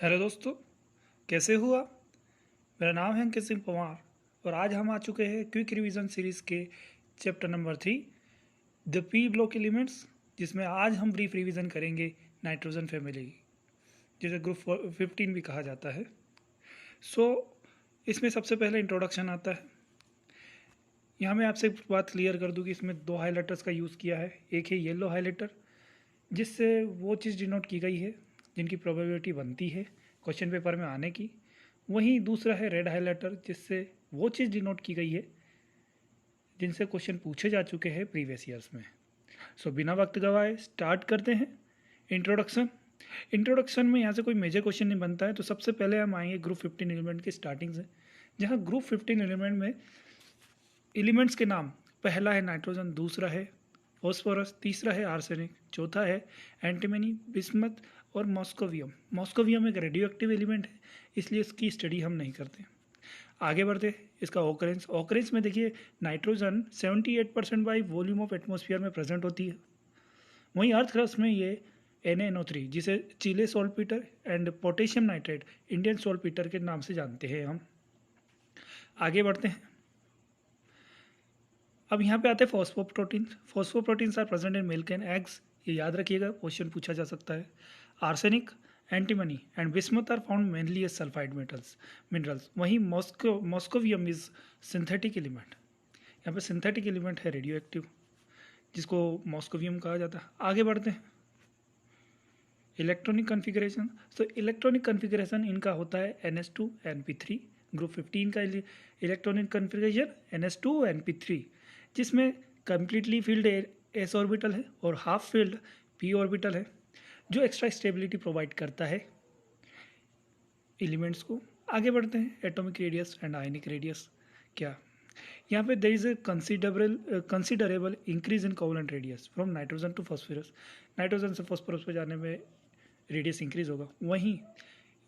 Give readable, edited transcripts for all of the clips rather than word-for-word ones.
Hello दोस्तों, कैसे हुआ। मेरा नाम है अंकित सिंह पवार और आज हम आ चुके हैं क्विक रिवीजन सीरीज़ के chapter number 3 the P block elements, जिसमें आज हम ब्रीफ रिवीजन करेंगे नाइट्रोजन फैमिली की, जिसे ग्रुप 15 भी कहा जाता है। इसमें सबसे पहले इंट्रोडक्शन आता है। यहाँ मैं आपसे एक बात क्लियर कर दूँ कि इसमें दो हाईलाइटर्स का यूज़ किया है। एक है येलो हाईलाइटर, जिससे वो चीज़ डिनोट की गई है जिनकी प्रोबेबिलिटी बनती है क्वेश्चन पेपर में आने की। वहीं दूसरा है रेड हाईलाइटर, जिससे वो चीज़ डिनोट की गई है जिनसे क्वेश्चन पूछे जा चुके हैं प्रीवियस ईयर्स में। बिना वक्त गवाए स्टार्ट करते हैं। इंट्रोडक्शन में यहाँ से कोई मेजर क्वेश्चन नहीं बनता है, तो सबसे पहले हम आएंगे ग्रुप 15 एलिमेंट की स्टार्टिंग से, जहाँ ग्रुप 15 एलिमेंट में एलिमेंट्स के नाम पहला है नाइट्रोजन, दूसरा है फॉस्फोरस, तीसरा है आर्सेनिक, चौथा है एंटीमनी, बिस्मथ और मॉस्कोवियम। मॉस्कोवियम एक रेडियो एक्टिव एलिमेंट है, इसलिए इसकी स्टडी हम नहीं करते। आगे बढ़ते इसका ऑकरेंस में देखिए, nitrogen 78% by volume of atmosphere में प्रेजेंट होती है। वहीं अर्थ क्रस्ट में ये NaNO3, जिसे Chile saltpetre and potassium nitrate Indian saltpetre के नाम से जानते हैं हम। आगे बढ़ते हैं। अब यहाँ पे आते हैं phosphoproteins. Phosphoproteins are present in milk and eggs, ये याद रखिएगा, क्वेश्चन पूछा जा सकता है। Arsenic, antimony and bismuth are found mainly as sulphide minerals. वहीं मॉस्कोवियम इज सिंथेटिक एलिमेंट। यहाँ पे सिंथेटिक एलिमेंट है रेडियो एक्टिव, जिसको मॉस्कोवियम कहा जाता है। आगे बढ़ते हैं। Electronic configuration. इलेक्ट्रॉनिक कन्फिग्रेशन इनका होता है NS2 NP3। ग्रुप 15 का इलेक्ट्रॉनिक कन्फिग्रेशन NS2 NP3, जिसमें कम्प्लीटली फील्ड S ऑर्बिटल है और हाफ फील्ड P ऑर्बिटल है, जो एक्स्ट्रा स्टेबिलिटी प्रोवाइड करता है एलिमेंट्स को। आगे बढ़ते हैं। Atomic radius and ionic radius क्या। यहाँ पे there is a considerable increase in covalent radius from nitrogen to phosphorus. Nitrogen से फॉस्फोरस पर जाने में रेडियस इंक्रीज होगा। वहीं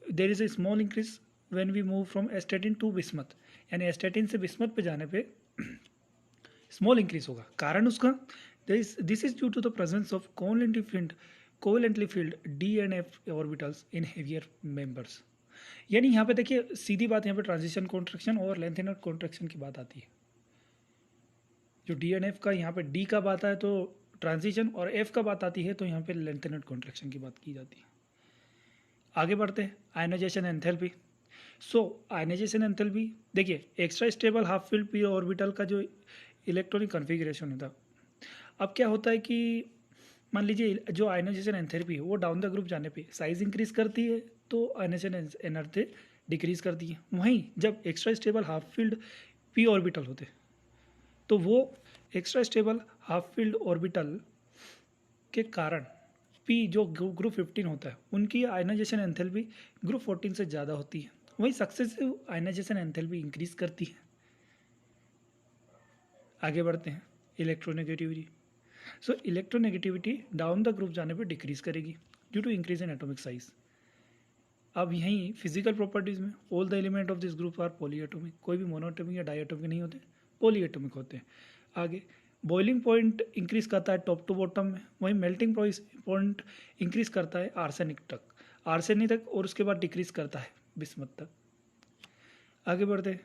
there is a small increase when we move from astatine to bismuth, यानी एस्टेटिन से बिस्मथ पे जाने पे स्मॉल इंक्रीज होगा। कारण उसका this is due to the presence of covalently filled D and F orbitals in heavier members. यानी यहाँ पे देखिए, सीधी बात, यहाँ पे ट्रांजिशन कॉन्ट्रैक्शन और लेंथेनर कॉन्ट्रैक्शन की बात आती है। जो D and F का यहाँ पे D का बात है तो ट्रांजिशन, और F का बात आती है तो यहाँ पे लेंथेनर कॉन्ट्रैक्शन की बात की जाती है। आगे बढ़ते हैं। Ionization enthalpy. आयनाइजेशन एंथैल्पी देखिए, extra stable half filled P orbital का जो इलेक्ट्रॉनिक कन्फिग्रेशन होता है। अब क्या होता है कि मान लीजिए जो आयनाइजेशन एंथैल्पी है वो डाउन द ग्रुप जाने पे साइज इंक्रीज करती है, तो आयनाइजेशन एनर्जी डिक्रीज करती है। वहीं जब extra stable half filled P orbital होते तो वो extra stable half filled orbital के कारण P जो ग्रुप 15 होता है उनकी आयनाइजेशन एंथैल्पी ग्रुप 14 से ज़्यादा होती है। वहीं सक्सेसिव आयनाइजेशन एंथैल्पी इंक्रीज करती है। आगे बढ़ते हैं। Electronegativity. Electronegativity down the group जाने पर डिक्रीज करेगी due to increase in atomic size. अब यहीं फिजिकल प्रॉपर्टीज़ में all the element of this group are polyatomic. कोई भी मोनोएटॉमिक या डाईएटॉमिक नहीं होते, पॉलीएटॉमिक होते हैं। आगे बॉइलिंग पॉइंट इंक्रीज करता है टॉप टू बॉटम में। वहीं मेल्टिंग पॉइंट इंक्रीज करता है आर्सेनिक तक और उसके बाद डिक्रीज करता है बिस्मथ तक। आगे बढ़ते हैं।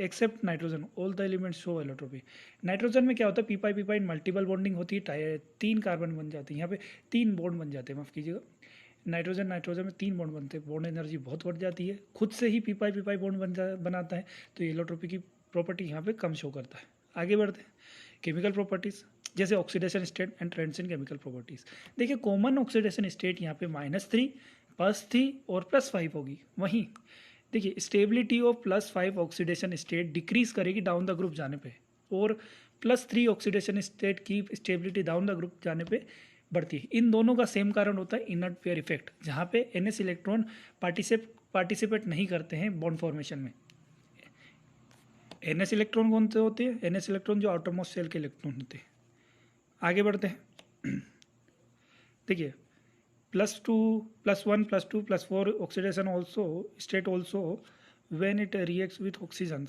Except nitrogen all the elements show allotropy. Nitrogen में क्या होता है, पी मल्टीपल बॉन्डिंग होती है, 3 कार्बन बन जाते हैं। यहाँ पे 3 बॉन्ड बन जाते हैं, माफ़ कीजिएगा। नाइट्रोजन में 3 बॉन्ड बनते हैं, बॉन्ड एनर्जी बहुत बढ़ जाती है, खुद से ही पी बॉन्ड बनाता है, तो एलोट्रोपी की प्रॉपर्टी यहाँ पे कम शो करता है। आगे बढ़ते हैं। केमिकल प्रॉपर्टीज़ जैसे oxidation state and trends in chemical properties. देखिए, कॉमन ऑक्सीडेशन स्टेट यहाँ पे -3, +3 और +5 होगी। वहीं देखिए, stability of +5 oxidation state decrease करेगी डाउन द ग्रुप जाने पे, और +3 ऑक्सीडेशन स्टेट की स्टेबिलिटी डाउन द ग्रुप जाने पे बढ़ती है। इन दोनों का सेम कारण होता है इनर्ट पेयर इफेक्ट, जहाँ पे NS इलेक्ट्रॉन पार्टिसिपेट नहीं करते हैं बॉन्ड फॉर्मेशन में। NS इलेक्ट्रॉन कौन से होते हैं, NS इलेक्ट्रॉन जो आउटरमोस्ट शेल के इलेक्ट्रॉन होते हैं। आगे बढ़ते हैं। देखिए, +2, +1, +2, +4 oxidation state also when it reacts with oxygen.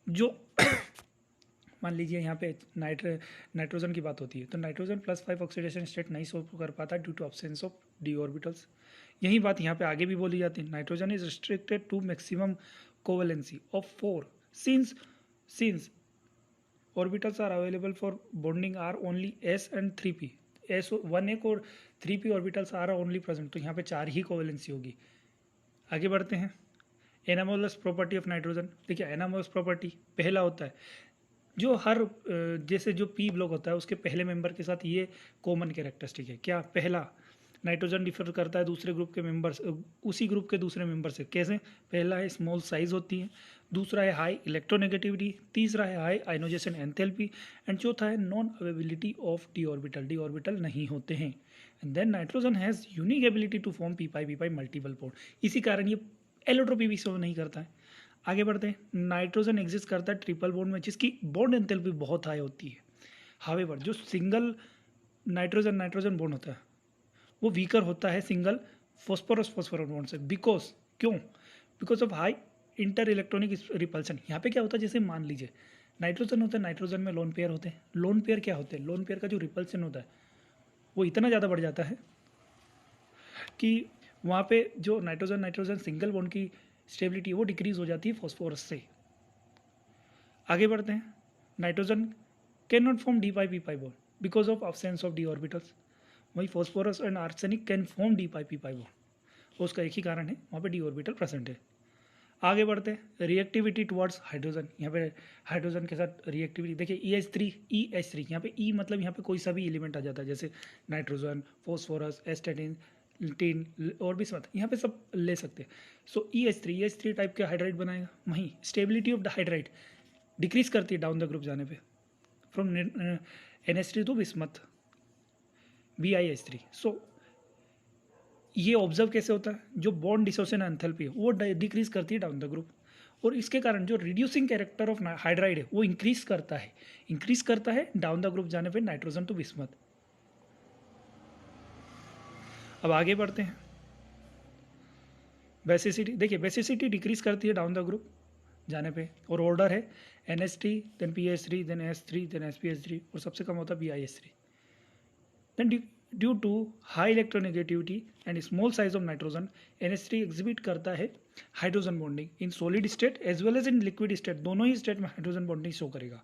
जो मान लीजिए यहाँ पे नाइट्रोजन की बात होती है, तो नाइट्रोजन +5 ऑक्सीडेशन स्टेट नहीं शो कर पाता due to absence of D orbitals. यही बात यहाँ पे आगे भी बोली जाती है, nitrogen is restricted to maximum covalency of 4 since orbitals are available for bonding are only s and 3p, s 1 और 3p orbitals are only present, तो यहाँ पे 4 ही कोवेलेंसी होगी। आगे बढ़ते हैं, एनामोलस प्रॉपर्टी ऑफ नाइट्रोजन। देखिए एनामोलस प्रॉपर्टी पहला होता है जो हर जैसे जो पी ब्लॉक होता है उसके पहले मेंबर के साथ ये कॉमन कैरेक्टरिस्टिक है। क्या? पहला, नाइट्रोजन डिफर करता है दूसरे ग्रुप के मेंबर से, उसी ग्रुप के दूसरे मेंबर से। कैसे? पहला है स्मॉल साइज होती है, दूसरा है हाई इलेक्ट्रोनेगेटिविटी, तीसरा है हाई आयोनाइजेशन एंथैल्पी एंड चौथा है non availability of D orbital, D orbital नहीं होते हैं। And then nitrogen has unique ability to form P pi multiple bond, इसी कारण ये एलोट्रोपी भी शो नहीं करता है। आगे बढ़ते हैं, नाइट्रोजन एग्जिस्ट करता है ट्रिपल बॉन्ड में जिसकी बॉन्ड एंथैल्पी बहुत हाई होती है। हावेवर जो सिंगल नाइट्रोजन बॉन्ड होता है वो वीकर होता है सिंगल फॉस्फोरस बॉन्ड से। Because of high inter electronic repulsion. यहाँ पे क्या होता है, जैसे मान लीजिए नाइट्रोजन होता है, नाइट्रोजन में लोन पेयर होते हैं। लोन पेयर क्या होते हैं? लोन पेयर का जो रिपल्सन होता है वो इतना ज़्यादा बढ़ जाता है कि वहाँ पे जो नाइट्रोजन सिंगल बॉन्ड की स्टेबिलिटी वो डिक्रीज हो जाती है फॉस्फोरस से। आगे बढ़ते हैं, nitrogen cannot form D pi P pi bond because of absence of D orbitals. वही phosphorus and arsenic can form D pi P pi bond, उसका एक ही कारण है, वहाँ पे डी ऑर्बिटल प्रेजेंट है। आगे बढ़ते हैं, रिएक्टिविटी टुवर्ड्स हाइड्रोजन। यहाँ पे हाइड्रोजन के साथ रिएक्टिविटी देखिए EH3 यहाँ पे ई मतलब यहाँ पे कोई सा भी एलिमेंट आ जाता है, जैसे नाइट्रोजन, फॉस्फोरस, एस्टेटिन, टीन और भी सब यहाँ पे सब ले सकते हैं। सो EH3 टाइप के हाइड्राइड बनाएगा। वहीं stability of the hydride decrease करती है डाउन द ग्रुप जाने पे, from NH3 to bismuth BiH3। सो ये ऑब्जर्व कैसे होता है, जो बॉन्ड डिसोसिएशन एंथैल्पी है वो डिक्रीज करती है डाउन द ग्रुप, और इसके कारण जो रिड्यूसिंग कैरेक्टर ऑफ हाइड्राइड है वो इंक्रीज करता है डाउन द ग्रुप जाने पे नाइट्रोजन टू बिस्मथ। अब आगे बढ़ते हैं, बेसिसिटी। देखिए बेसिसिटी डिक्रीज करती है डाउन द ग्रुप जाने पे, और ऑर्डर है NH3 then PH3 then S3 then SPH3 और सबसे कम होता है BiH3। Then due to high electronegativity and small size of nitrogen, NH3 exhibit करता है hydrogen bonding in solid state as well as in liquid state, दोनों ही state में hydrogen bonding show करेगा।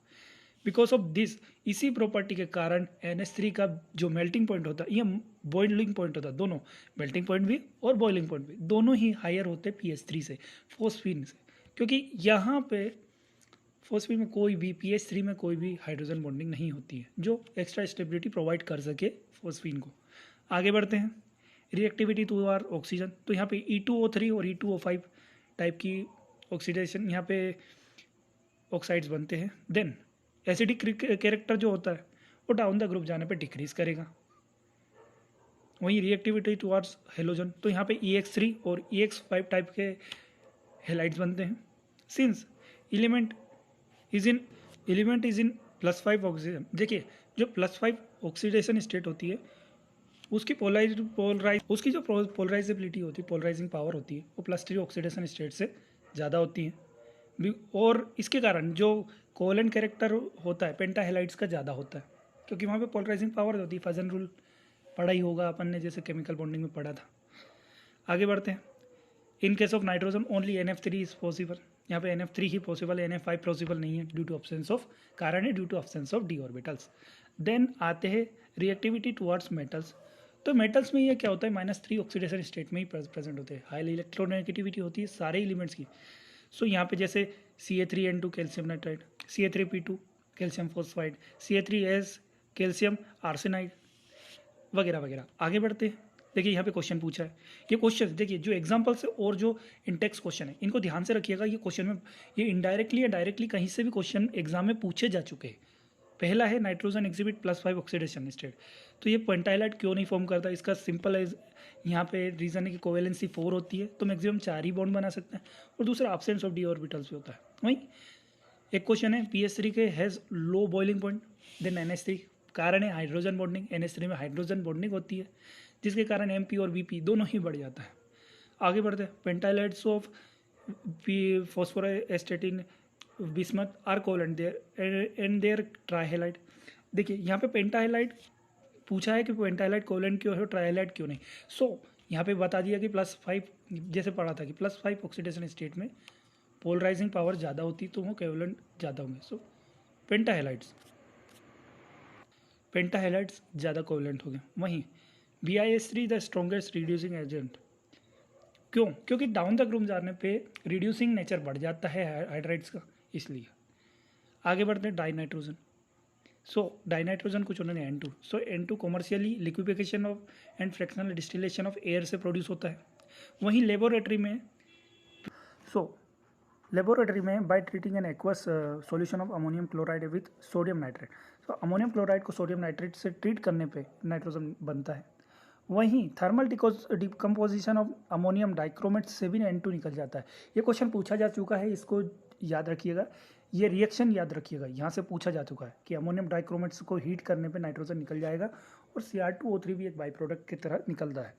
बिकॉज ऑफ दिस, इसी property के कारण NH3 का जो मेल्टिंग पॉइंट होता है या बॉइलिंग पॉइंट होता है, दोनों मेल्टिंग पॉइंट भी और बॉइलिंग पॉइंट भी दोनों ही हायर होते हैं PH3 से, फॉस्फीन से, क्योंकि यहाँ पे फॉस्फीन में कोई भी PH3 में कोई भी हाइड्रोजन बॉन्डिंग नहीं होती है जो एक्स्ट्रा स्टेबिलिटी प्रोवाइड कर सके फॉस्फीन को। आगे बढ़ते हैं, रिएक्टिविटी टू आर ऑक्सीजन। तो यहाँ पे E2O3 और E2O5 टाइप की ऑक्सीडेशन यहाँ पे ऑक्साइड्स बनते हैं। देन एसिडिक कैरेक्टर जो होता है वो डाउन द ग्रुप जाने पे डिक्रीज करेगा। वहीं रिएक्टिविटी टुवर्ड्स हेलोजन, तो यहाँ पे EX3 और EX5 टाइप के हेलाइड्स बनते हैं। Since element is in +5 oxygen. देखिए जो +5 ऑक्सीडेशन स्टेट होती है उसकी उसकी जो पोलराइजेबिलिटी होती है, पोलराइजिंग पावर होती है, वो +3 ऑक्सीडेशन स्टेट से ज़्यादा होती है, और इसके कारण जो कोवेलेंट कैरेक्टर होता है पेंटाहेलाइड्स का ज़्यादा होता है, क्योंकि वहाँ पे पोलराइजिंग पावर होती है। फजन रूल पढ़ा ही होगा अपन ने, जैसे केमिकल बॉन्डिंग में पढ़ा था। आगे बढ़ते हैं, in case of nitrogen only NF3 is possible. यहाँ पे NF3 ही पॉसिबल है, NF5 पॉसिबल नहीं है ड्यू टू अब्सेंस ऑफ, कारण है due to absence of D orbitals. Then आते हैं रिएक्टिविटी टुवर्ड्स मेटल्स। तो मेटल्स में ये क्या होता है, -3 ऑक्सीडेशन स्टेट में ही प्रेजेंट होते हैं, हाई इलेक्ट्रोनेगेटिविटी होती है सारे एलिमेंट्स की। सो यहाँ पे जैसे CA3N2 calcium nitride, CA3P2 calcium phosphide, CA3S calcium arsenide वगैरह वगैरह। आगे बढ़ते हैं, देखिए यहाँ पे क्वेश्चन पूछा है। ये क्वेश्चन देखिए जो एग्जांपल्स है और जो इंटेक्स क्वेश्चन है इनको ध्यान से रखिएगा। ये क्वेश्चन में ये इनडायरेक्टली या डायरेक्टली कहीं से भी क्वेश्चन एग्जाम में पूछे जा चुके हैं। पहला है नाइट्रोजन एग्जिबिट +5 ऑक्सीडेशन स्टेट, तो ये पेंटाइलाइड क्यों नहीं फॉर्म करता, इसका सिंपल है, यहाँ पे रीजन है कि कोवेलेंसी 4 होती है तो मैक्सिमम 4 ही बॉन्ड बना सकते हैं, और दूसरा एब्सेंस ऑफ डी ऑर्बिटल्स भी होता है। वहीं एक क्वेश्चन है PH3 के has low boiling point than NH3, कारण है हाइड्रोजन बॉन्डिंग, NH3 में हाइड्रोजन बॉन्डिंग होती है जिसके कारण MP और BP दोनों ही बढ़ जाता है। आगे बढ़ते हैं, पेंटाइलाइड्स ऑफ फॉस्फोरेस्टेटिन bismuth are covalent and their trihalide. देखिए यहाँ पे पेंटाहेलाइड पूछा है कि पेंटाहेलाइड कोवेलेंट क्यों है, ट्राइहेलाइड क्यों नहीं। सो यहाँ पे बता दिया कि +5, जैसे पढ़ा था कि +5 ऑक्सीडेशन स्टेट में पोलराइजिंग पावर ज़्यादा होती तो वो कोवेलेंट ज़्यादा होंगे। सो पेंटाहेलाइड्स ज़्यादा कोवेलेंट हो गए। वहीं BiS3 the strongest reducing agent. क्यों? क्योंकि डाउन द ग्रुप जाने पे रिड्यूसिंग नेचर बढ़ जाता है हाइड्राइड्स का, इसलिए। आगे बढ़ते हैं डाइनाइट्रोजन। सो डाइनाइट्रोजन कुछ उन्होंने N2। So N2 commercially liquefaction of and fractional distillation of air से प्रोड्यूस होता है। वहीं लेबोरेटरी में by treating an aqueous solution of ammonium chloride with sodium nitrate. तो अमोनियम क्लोराइड को सोडियम नाइट्रेट से ट्रीट करने पे नाइट्रोजन बनता है। वहीं thermal decomposition of ammonium dichromate से भी N2 निकल जाता है। ये क्वेश्चन पूछा जा चुका है, इसको याद रखिएगा, ये रिएक्शन याद रखिएगा, यहाँ से पूछा जा चुका है कि अमोनियम डाइक्रोमेट्स को हीट करने पे नाइट्रोजन निकल जाएगा और Cr2O3 भी एक बाई प्रोडक्ट की तरह निकलता है।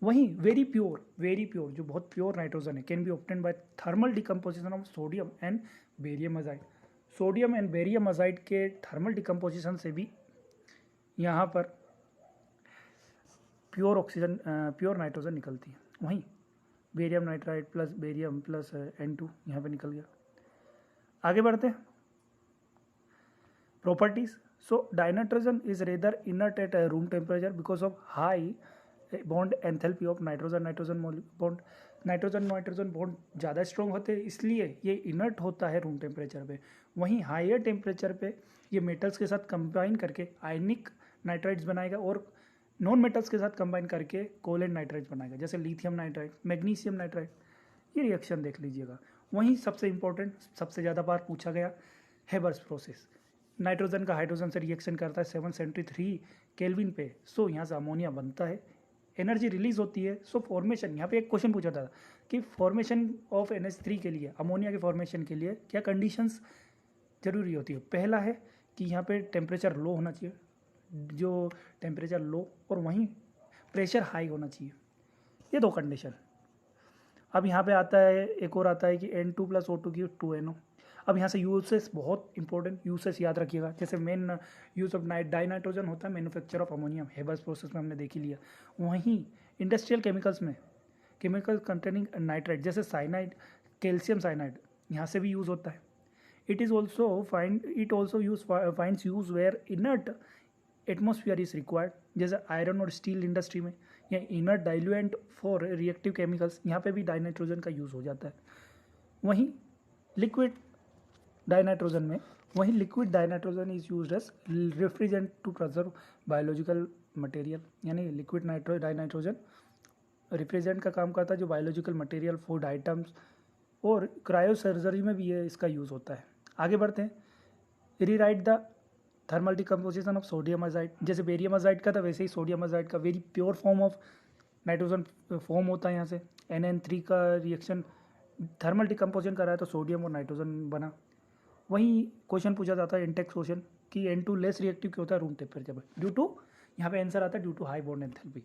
वहीं वेरी प्योर जो बहुत प्योर नाइट्रोजन है can be obtain by thermal decomposition of sodium and barium azide. Sodium and barium azide के थर्मल डिकम्पोजिशन से भी यहाँ पर प्योर नाइट्रोजन निकलती है। वहीं barium nitride plus barium plus N2 यहाँ पे निकल गया। आगे बढ़ते हैं properties. So dinitrogen is rather inert at room temperature because of high bond enthalpy of nitrogen bond. Nitrogen bond ज़्यादा स्ट्रॉन्ग होते हैं, इसलिए ये इनर्ट होता है रूम टेम्परेचर पे। वहीं हायर टेम्परेचर पे ये मेटल्स के साथ कंबाइन करके आयनिक नाइट्राइड्स बनाएगा और नॉन मेटल्स के साथ कंबाइन करके कोवलेंट नाइट्राइड्स बनाएगा, जैसे लिथियम नाइट्राइड, मैग्नीशियम नाइट्राइड। ये रिएक्शन देख लीजिएगा। वहीं सबसे इंपॉर्टेंट, सबसे ज़्यादा बार पूछा गया, हेबर्स प्रोसेस। नाइट्रोजन का हाइड्रोजन से रिएक्शन करता है 773 केल्विन पे। सो यहाँ से अमोनिया बनता है, एनर्जी रिलीज होती है। सो फॉर्मेशन, यहाँ पे एक क्वेश्चन पूछा था कि फॉर्मेशन ऑफ NH3 के लिए, अमोनिया के फॉर्मेशन के लिए क्या कंडीशंस जरूरी होती है। पहला है कि यहाँ पे टेम्परेचर लो होना चाहिए, जो टेम्परेचर लो, और वहीं प्रेशर हाई होना चाहिए। ये दो कंडीशन। अब यहाँ पे आता है, एक और आता है कि N2 + O2 की 2NO। अब यहाँ से यूसेस, बहुत इंपॉर्टेंट यूसेस याद रखिएगा। जैसे मेन यूज ऑफ डाइनाइट्रोजन होता है manufacture of ammonium, Haber's process में हमने देख ही लिया। वहीं इंडस्ट्रियल केमिकल्स में केमिकल कंटेनिंग नाइट्राइट, जैसे साइनाइड, कैल्शियम साइनाइड, यहाँ से भी यूज़ होता है। It also finds use where inert atmosphere is required, जैसे आयरन और स्टील इंडस्ट्री में, या inert diluent for reactive chemicals, यहाँ पे भी डाइनाइट्रोजन का यूज़ हो जाता है। वहीं liquid dinitrogen is used as refrigerant to preserve biological material, यानी लिक्विड डाइनाइट्रोजन रिफ्रिजरेंट का काम करता है, जो बायोलॉजिकल मटेरियल, फूड आइटम्स और क्रायो सर्जरी में भी ये इसका यूज़ होता है। आगे बढ़ते हैं, rewrite the thermal decomposition of sodium azide. जैसे बेरियम अजाइड का था, वैसे ही सोडियम अजाइड का very pure form of nitrogen form होता है। यहाँ से NN3 का रिएक्शन थर्मल डिकम्पोजिशन कर रहा है तो सोडियम और नाइट्रोजन बना। वहीं क्वेश्चन पूछा जाता है इंटेक्स क्वेश्चन कि N2 लेस रिएक्टिव क्यों होता है रूम टेम्परेचर पर, ड्यू टू, यहाँ पे आंसर आता है due to high bond enthalpy.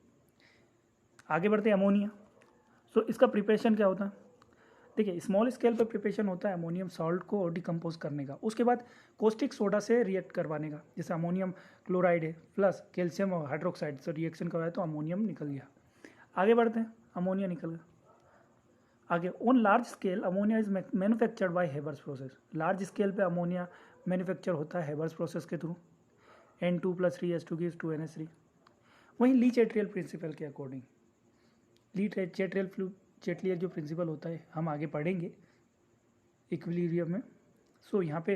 आगे बढ़ते हैं अमोनिया। सो इसका प्रिपरेशन क्या होता है, देखिए स्मॉल स्केल पर प्रिपरेशन होता है अमोनियम सॉल्ट को डिकम्पोज करने का, उसके बाद कोस्टिक सोडा से रिएक्ट करवाने का। जैसे अमोनियम क्लोराइड है प्लस कैल्शियम और हाइड्रोक्साइड से रिएक्शन करवाया तो अमोनियम निकल गया। आगे बढ़ते हैं, अमोनिया निकल गया। आगे, on large scale ammonia is manufactured by Haber's process. Large scale पे अमोनिया मैन्युफैक्चर होता है हेबर्स प्रोसेस के through. N2 + 3H2 gives 2NH3। वहीं ली चैट्रियल प्रिंसिपल के अकॉर्डिंग, ली चैट्रियल जो प्रिंसिपल होता है हम आगे पढ़ेंगे इक्विलिब्रियम में। सो यहाँ पे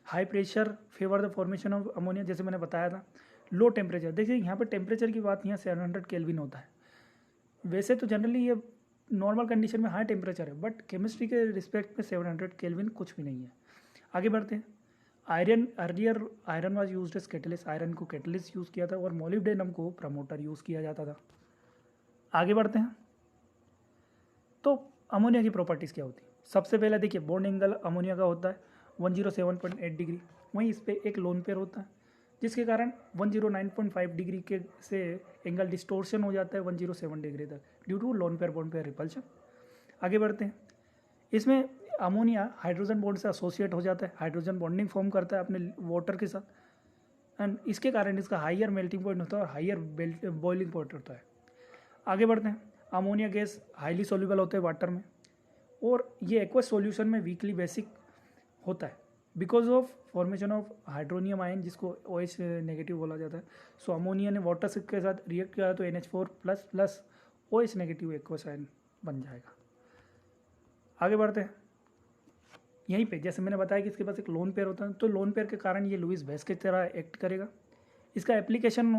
high pressure favour the formation of ammonia, जैसे मैंने बताया था। लो टेम्परेचर, देखिए यहाँ पे टेम्परेचर की बात, यहाँ 700 केल्विन होता है। वैसे तो जनरली ये नॉर्मल कंडीशन में हाई टेम्परेचर है, बट केमिस्ट्री के रिस्पेक्ट में 700 केल्विन कुछ भी नहीं है। आगे बढ़ते हैं, iron was used as catalyst, iron को कैटलिस्ट यूज़ किया था, और मोलिब्डेनम को प्रमोटर यूज़ किया जाता था। आगे बढ़ते हैं, तो अमोनिया की प्रॉपर्टीज़ क्या होती है। सबसे पहले देखिए, बॉन्ड एंगल अमोनिया का होता है 107.8 डिग्री। वहीं इस पर एक लोन पेयर होता है, जिसके कारण 109.5 डिग्री के से एंगल डिस्टोर्शन हो जाता है 107 डिग्री तक, due to lone pair bond pair repulsion. आगे बढ़ते हैं, इसमें अमोनिया हाइड्रोजन बॉन्ड से एसोसिएट हो जाता है, हाइड्रोजन बॉन्डिंग फॉर्म करता है अपने वाटर के साथ, एंड इसके कारण इसका हाइयर मेल्टिंग पॉइंट होता है और हाइयर बॉइलिंग पॉइंट होता है। आगे बढ़ते हैं, अमोनिया गैस हाईली सोल्यूबल होते हैं वाटर में, और ये एक्वस सॉल्यूशन में वीकली बेसिक होता है because of formation of hydronium ion, जिसको OH नेगेटिव बोला जाता है। सो अमोनिया ने वाटर के साथ रिएक्ट किया तो NH4 plus plus OH negative aqueous ion बन जाएगा। आगे बढ़ते हैं। यहीं पे जैसे मैंने बताया कि इसके पास एक लोन पेयर होता है, तो लोन पेयर के कारण ये लुईस बेस की तरह एक्ट करेगा। इसका एप्लीकेशन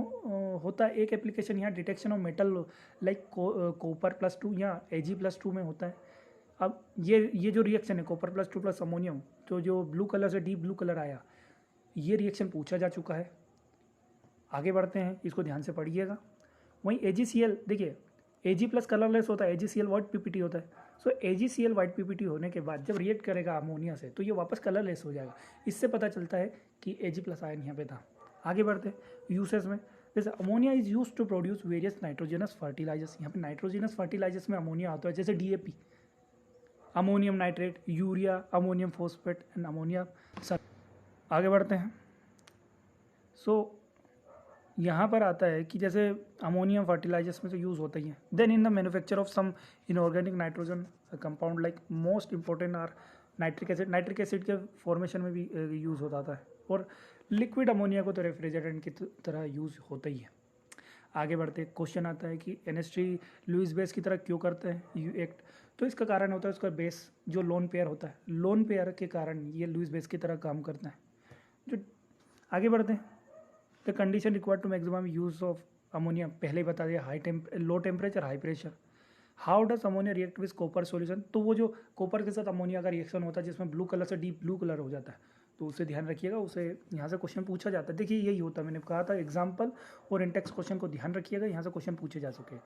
होता है, एक एप्लीकेशन यहाँ detection of metal like copper +2 या Ag+2 में होता है। अब ये जो रिएक्शन है कॉपर +2 प्लस अमोनियम, तो जो ब्लू कलर से डीप ब्लू कलर आया, ये रिएक्शन पूछा जा चुका है। आगे बढ़ते हैं, इसको ध्यान से पढ़िएगा। वहीं AgCl, देखिए Ag प्लस कलरलेस होता है, AgCl वाइट PPT होता है। सो AgCl वाइट PPT होने के बाद जब रिएक्ट करेगा अमोनिया से तो ये वापस कलरलेस हो जाएगा। इससे पता चलता है कि Ag+ आयन यहाँ पे था। आगे बढ़ते हैं यूसेज में। जैसे ammonia is use to produce various nitrogenous fertilisers. यहाँ पे नाइट्रोजनस फर्टिलाइजर्स में अमोनिया आता है, जैसे DAP, ammonium nitrate, urea, ammonium phosphate and ammonia. आगे बढ़ते हैं। सो यहाँ पर आता है कि जैसे अमोनियम फर्टिलाइजर्स में तो यूज़ होता ही है। Then in the manufacture of some inorganic nitrogen compound like most important are nitric acid. Nitric acid के फॉर्मेशन में भी यूज़ होता है, और लिक्विड अमोनिया को तो रेफ्रिजरेंट की तरह यूज़ होता ही है। आगे बढ़ते क्वेश्चन आता है कि NH3 लुईस बेस की तरह क्यों करते हैं एक्ट। तो इसका कारण होता है उसका बेस जो लोन पेयर होता है, लोन पेयर के कारण ये लुईस बेस की तरह काम करता है। जो आगे बढ़ते हैं, the condition required to maximum use of ammonia, पहले ही बता दिया, low temperature high pressure. How does ammonia react with copper solution. तो वो जो कॉपर के साथ अमोनिया का रिएक्शन होता है जिसमें ब्लू कलर से डीप ब्लू कलर हो जाता है, तो उसे ध्यान रखिएगा, उसे यहाँ से क्वेश्चन पूछा जाता है। देखिए यही होता है, मैंने कहा था एग्जाम्पल और इंटेक्स क्वेश्चन को ध्यान रखिएगा, यहाँ से क्वेश्चन पूछे जा सके।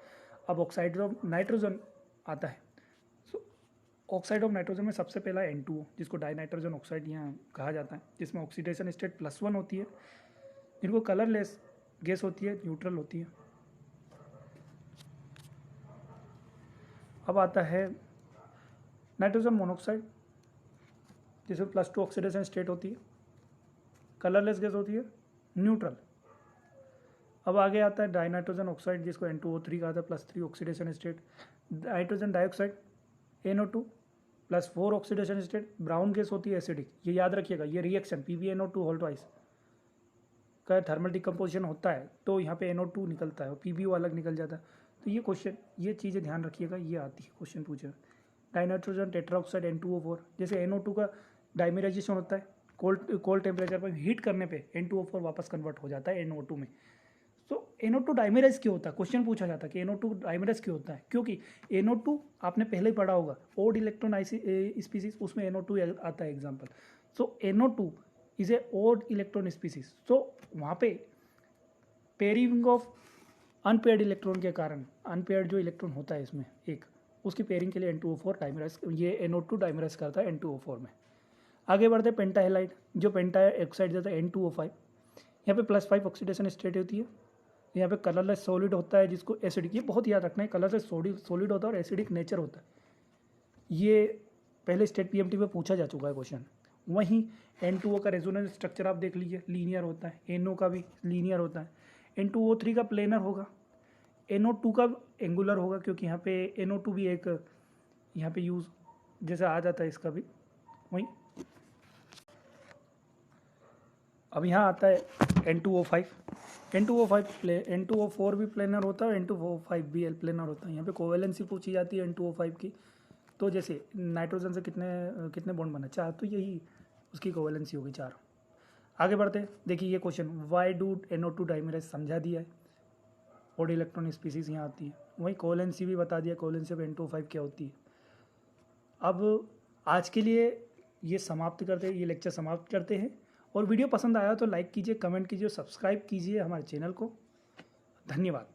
अब ऑक्साइड ऑफ नाइट्रोजन आता है। सो ऑक्साइड ऑफ नाइट्रोजन में सबसे पहला N2O, जिसको डाई नाइट्रोजन ऑक्साइड यहाँ कहा जाता है, जिसमें ऑक्सीडेशन स्टेट +1 होती है, इनको कलरलेस गैस होती है, न्यूट्रल होती है। अब आता है नाइट्रोजन मोनोऑक्साइड, जिसमें +2 ऑक्सीडेशन स्टेट होती है, कलरलेस गैस होती है, न्यूट्रल। अब आगे आता है डाई नाइट्रोजन ऑक्साइड, जिसको N2O3 कहा था, +3 oxidation state. Nitrogen dioxide NO2 +4 oxidation state, brown gas होती है, एसिडिक। ये याद रखिएगा, ये रिएक्शन PbNO2 होल ट्वाइस का थर्मल डिकम्पोजिशन होता है, तो यहाँ पे NO2 निकलता है और PbO अलग निकल जाता है। तो ये क्वेश्चन, ये चीज़ें ध्यान रखिएगा, ये आती है क्वेश्चन पूछे। डाइनाइट्रोजन टेट्राऑक्साइड N2O4, जैसे NO2 का डाइमेराइजेशन होता है, कोल्ड टेम्परेचर पर हीट करने पे N2O4 वापस कन्वर्ट हो जाता है NO2 में। तो NO2 डाइमेराइज क्यों होता है, क्वेश्चन पूछा जाता है कि NO2 डाइमेराइज क्यों होता है। क्योंकि NO2 आपने पहले ही पढ़ा होगा, ओड इलेक्ट्रॉन स्पीसीज, उसमें NO2 आता है example. So NO2 is a odd electron species. तो वहाँ पे पेयरिंग ऑफ अनपेयर्ड इलेक्ट्रॉन के कारण, अनपेयर्ड जो इलेक्ट्रॉन होता है इसमें एक, उसकी पेयरिंग के लिए N2O4 डाइमेराइज, ये NO2 डाइमेराइज करता है N2O4 में। आगे बढ़ते हैं पेंटाहेलाइड, जो पेंटाऑक्साइड देता है N2O5, यहाँ पे +5 ऑक्सीडेशन स्टेट होती है, यहाँ पे कलरलेस सॉलिड होता है, जिसको एसिडिक, ये बहुत याद रखना है, कलरलेस सॉलिड होता है और एसिडिक नेचर होता है। ये पहले स्टेट PMT में पूछा जा चुका है क्वेश्चन। वहीं N2O का रेजोनेंस स्ट्रक्चर आप देख लीजिए, लीनियर होता है, NO का भी लीनियर होता है, N2O3 का प्लेनर होगा, NO2 का एंगुलर होगा, क्योंकि यहाँ पे NO2 भी एक यहाँ पे यूज़ जैसे आ जाता है इसका भी। वहीं अब यहाँ आता है N2O5, N2O4 भी प्लेनर होता है, N2O5 भी प्लेनर होता है। यहाँ पे कोवेलेंसी पूछी जाती है N2O5 की, तो जैसे नाइट्रोजन से कितने बॉन्ड बना, 4, तो यही उसकी कोवेलेंसी होगी 4। आगे बढ़ते हैं, देखिए ये क्वेश्चन, वाई डू NO2 डाइमेराइज समझा दिया है, ओड इलेक्ट्रॉन स्पीसीज यहाँ आती है। वहीं कोवेलेंसी भी बता दिया, कोवेलेंसी ऑफ N2O5 क्या होती है। अब आज के लिए ये समाप्त करते हैं, ये लेक्चर समाप्त करते हैं। और वीडियो पसंद आया तो लाइक कीजिए, कमेंट कीजिए, सब्सक्राइब कीजिए हमारे चैनल को। धन्यवाद।